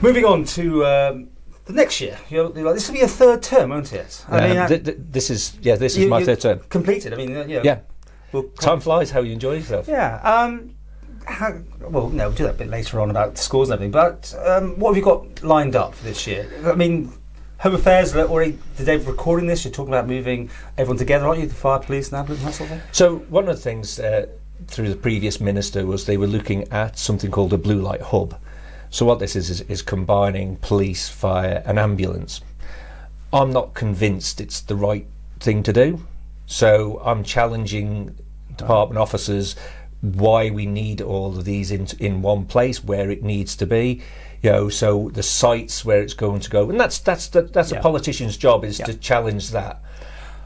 Moving on to the next year. This will be your third term, won't it? This is my third term. Completed. Time flies. How you enjoy yourself? Yeah. We'll do that a bit later on about scores and everything. But what have you got lined up for this year? I mean, Home Affairs, already the day of recording this, you're talking about moving everyone together, aren't you? The fire, police, and ambulance, that sort of thing. So one of the things through the previous minister was they were looking at something called a blue light hub. So what this is combining police, fire, and ambulance. I'm not convinced it's the right thing to do. So I'm challenging department officers why we need all of these in one place where it needs to be, so the sites where it's going to go, and that's a politician's job is to challenge that.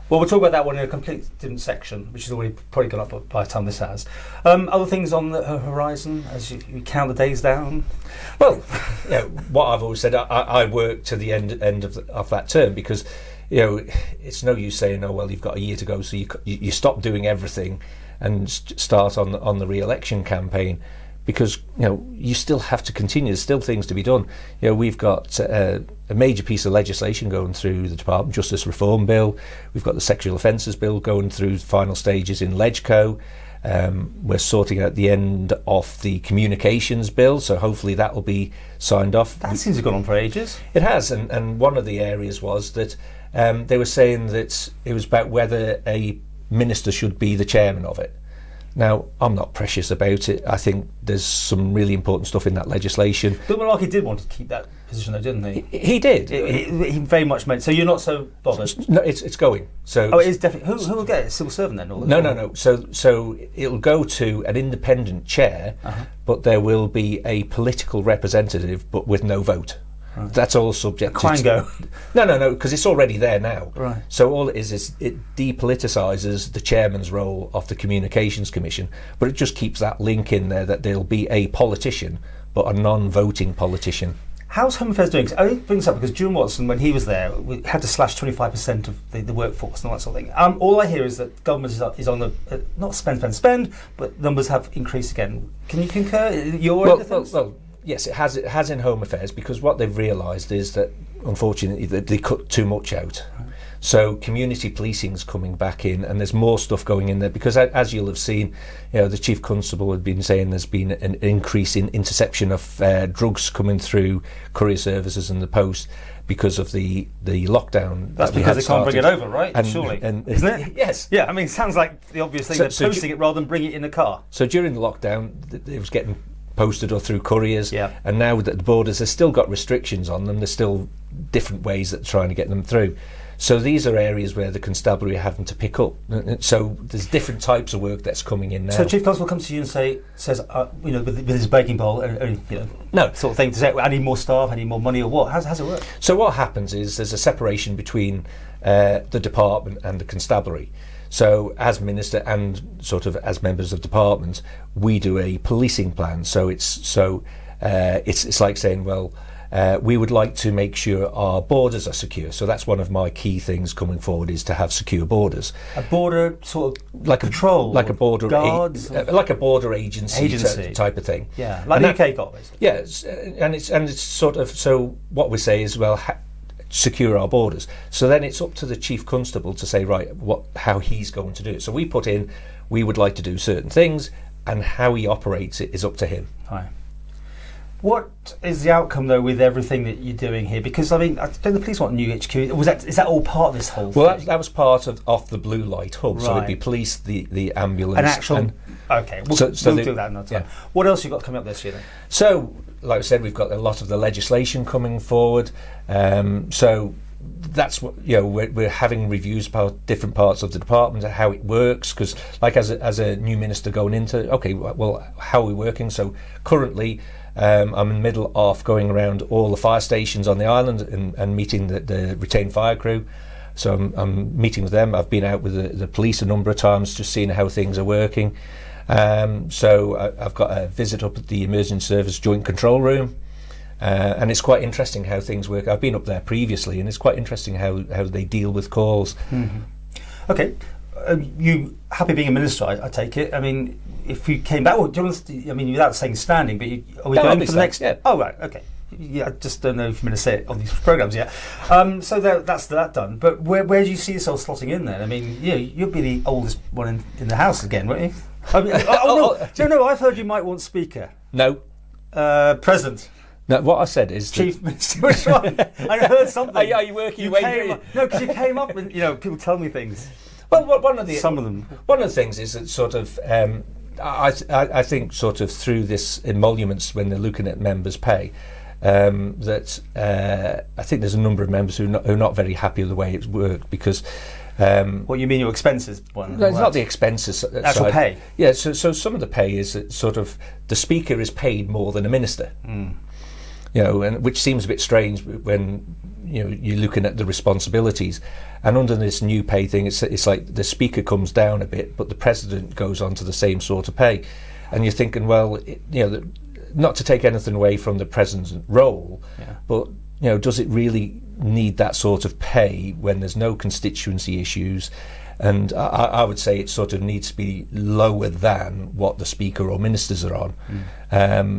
Well, we'll talk about that one in a complete different section, which is already probably gone up by the time this has. Other things on the horizon as you count the days down? Well, what I've always said, I work to the end of that term because it's no use saying, oh well, you've got a year to go, so you stop doing everything and start on the re-election campaign, because you still have to continue. There's still things to be done. We've got a major piece of legislation going through the Department, Justice Reform Bill. We've got the Sexual Offences Bill going through the final stages in LegCo. We're sorting out the end of the Communications Bill, so hopefully that will be signed off. That seems to have gone on for ages. It has, and one of the areas was that they were saying that it was about whether a minister should be the chairman of it. Now, I'm not precious about it. I think there's some really important stuff in that legislation. Bill Malarkey did want to keep that position, though, didn't he? He did. He very much meant. So you're not so bothered? No, it's going. So it is definitely. Who will get it? Civil servant then? No. So it'll go to an independent chair, but there will be a political representative, but with no vote. Right. That's all subject to... Quango. No, because it's already there now. Right. So all it is it depoliticises the chairman's role of the Communications Commission, but it just keeps that link in there that there'll be a politician, but a non-voting politician. How's Home Affairs doing? I only bring this up because June Watson, when he was there, we had to slash 25% of the workforce and all that sort of thing. All I hear is that government is on the, not spend, but numbers have increased again. Can you concur? Well, yes, it has in Home Affairs, because what they've realised is that, unfortunately, they cut too much out. Right. So community policing's coming back in, and there's more stuff going in there, because as you'll have seen, the Chief Constable had been saying there's been an increase in interception of drugs coming through courier services and the post because of the lockdown. That's because they can't bring it over, right? Surely. Isn't it? Yes. Yeah, I mean, it sounds like the obvious thing, they're posting it rather than bringing it in the car. So during the lockdown, it was getting posted or through couriers, yeah. And now that the borders have still got restrictions on them, there's still different ways that they're trying to get them through. So these are areas where the constabulary are having to pick up. So there's different types of work that's coming in now. So Chief Constable comes to you and says, with his baking bowl, no sort of thing, to say, I need more staff, I need more money, or what? How's it work? So what happens is there's a separation between the department and the constabulary. So as minister and sort of as members of departments, we do a policing plan. So it's like saying, well, we would like to make sure our borders are secure. So that's one of my key things coming forward, is to have secure borders. A border sort of like patrol, like a border guards, like a border agency type of thing. Yeah, like the UK got basically. Yes, and it's sort of, so what we say is, well, secure our borders. So then it's up to the Chief Constable to say, right, how he's going to do it. So we put in, we would like to do certain things, and how he operates it is up to him. Right. What is the outcome though with everything that you're doing here? Because I mean, don't the police want a new HQ? Is that all part of this whole thing? Well, that was part of the Blue Light Hub. Right. So it'd be police, the ambulance, an actual. Okay, we'll do that another time. Yeah. What else you got coming up this year then? So, like I said, we've got a lot of the legislation coming forward. So that's what we're having reviews about different parts of the department, how it works, because like as a new minister going into, okay, well, how are we working? So currently I'm in the middle of going around all the fire stations on the island and meeting the retained fire crew. So I'm meeting with them. I've been out with the police a number of times, just seeing how things are working. So I've got a visit up at the Emergency Service Joint Control Room, and it's quite interesting how things work. I've been up there previously, and it's quite interesting how they deal with calls. Mm-hmm. Okay, you happy being a minister? I take it. I mean, if you came back, without saying standing, but are we going for the next? Yeah. Oh right, okay. Yeah, I just don't know if I'm going to say it on these programmes yet. So that's that done. But where do you see yourself slotting in then? I mean, you'll be the oldest one in the house again, won't you? I mean, no, I've heard you might want Speaker. No. President. No, what I said is Chief Minister. Which one? I heard something. Are you working your way? No, because you came up with, people tell me things. Well, one of the things is that sort of I think sort of through this emoluments when they're looking at members' pay, that I think there's a number of members who are not very happy with the way it's worked because. What you mean your expenses one? No, it's not the expenses. Actual side. Pay. Yeah, so some of the pay is that sort of the Speaker is paid more than a minister. And which seems a bit strange when you're looking at the responsibilities. And under this new pay thing, it's like the Speaker comes down a bit, but the President goes on to the same sort of pay. And you're thinking, well, not to take anything away from the President's role, but does it really need that sort of pay when there's no constituency issues? And I would say it sort of needs to be lower than what the Speaker or ministers are on.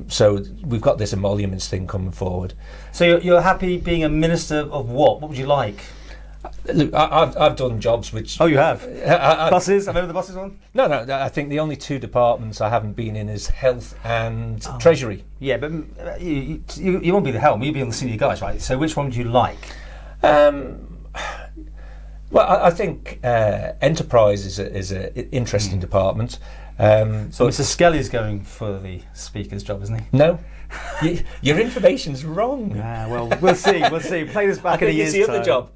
So we've got this emoluments thing coming forward. So you're happy being a minister of what? What would you like? Look, I've done jobs which... Oh, you have? Buses? I've heard the buses one? No, I think the only two departments I haven't been in is health and treasury. Yeah, but you won't be the helm, you'll be on the senior guys, right? So which one would you like? Well, I think enterprise is an interesting department. So Mr. Skelly's going for the Speaker's job, isn't he? No. Your information's wrong. Yeah, well, we'll see. Play this back in a year's time. The other job.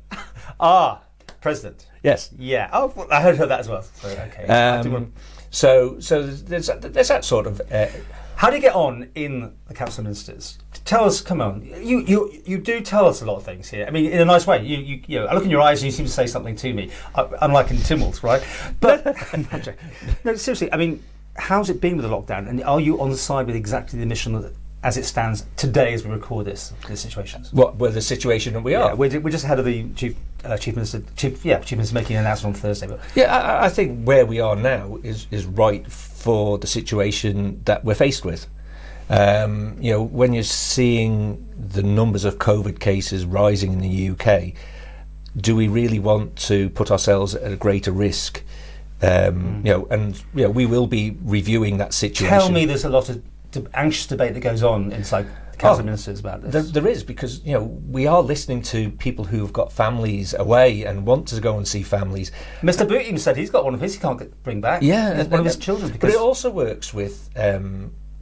President. Yes. Yeah. Oh, well, I heard that as well. So, okay. So there's that sort of... How do you get on in the Council of Ministers? Tell us, come on. You do tell us a lot of things here. I mean, in a nice way. I look in your eyes and you seem to say something to me, unlike in Tynwald's, right? But no, seriously. I mean, how's it been with the lockdown? And are you on the side with exactly the mission as it stands today, as we record this situations? What with the situation that we are? Yeah, we're just ahead of the Chief Minister making an announcement on Thursday. But I think where we are now is right for the situation that we're faced with. When you're seeing the numbers of COVID cases rising in the UK, do we really want to put ourselves at a greater risk? We will be reviewing that situation. Tell me, there's a lot of anxious debate that goes on inside the Council of Ministers about this. There is, because we are listening to people who've got families away and want to go and see families. Mr. Booty said he's got one of his he can't bring back. Yeah, one of his children. But it also works with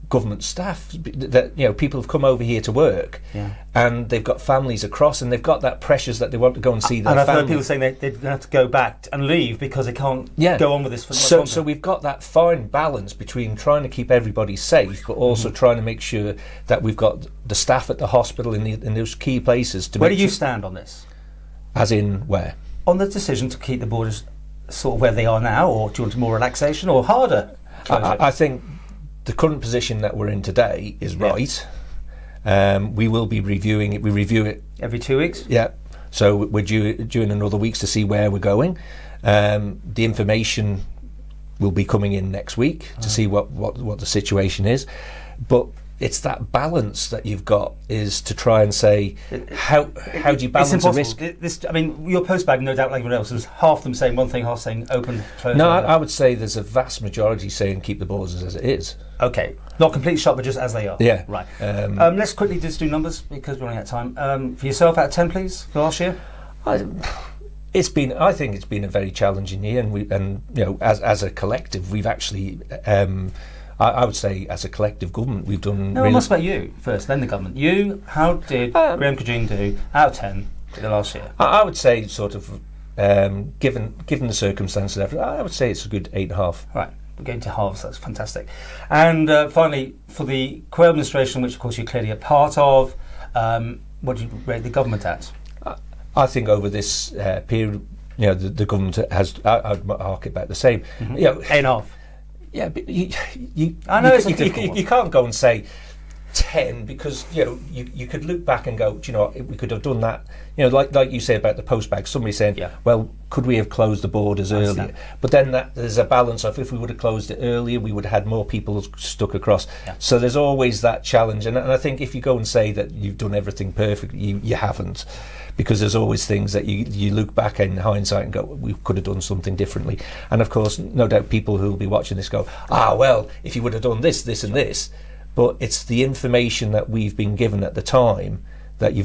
government staff that people have come over here to work, and they've got families across, and they've got that pressures that they want to go and see their family. And I've heard people saying they're going to have to go back and leave because they can't go on with this for much longer. So we've got that fine balance between trying to keep everybody safe, but also trying to make sure that we've got the staff at the hospital in those key places. Where do you stand on this? As in where? On the decision to keep the borders sort of where they are now, or do you want more relaxation or harder? I think the current position that we're in today is right. We will be reviewing it. We review it every 2 weeks. Yeah. So we're due in another weeks to see where we're going. The information will be coming in next week to see what the situation is. But it's that balance that you've got is to try and say how do you balance the risk? Your postbag, no doubt, like everyone else, was half them saying one thing, half saying open, close. No, I would say there's a vast majority saying keep the borders as it is. Okay, not completely shut, but just as they are. Yeah, right. Let's quickly just do numbers because we're running out of time. For yourself, out of 10, please, for last year. I think it's been a very challenging year, and as a collective, we've actually. I would say, as a collective government, we've done. No, I must about you first, then the government. How did Graham Cregeen do out of 10 the last year? I would say, sort of, given the circumstances, I would say it's a good 8.5. Right, we're going to halves. That's fantastic. And finally, for the Quayle administration, which of course you're clearly a part of, what do you rate the government at? I think over this period, the government has. I'd mark it back the same. 8.5. Yeah, but you I know you can't go and say 10, because you could look back and go, do you know what, we could have done that, like you say about the post bag, somebody saying, well, could we have closed the borders earlier? But then there's a balance of, if we would have closed it earlier, we would have had more people stuck across. So there's always that challenge, and I think if you go and say that you've done everything perfectly, you haven't, because there's always things that you look back in hindsight and go, we could have done something differently. And of course, no doubt people who will be watching this go, well, if you would have done this and this. But it's the information that we've been given at the time that you've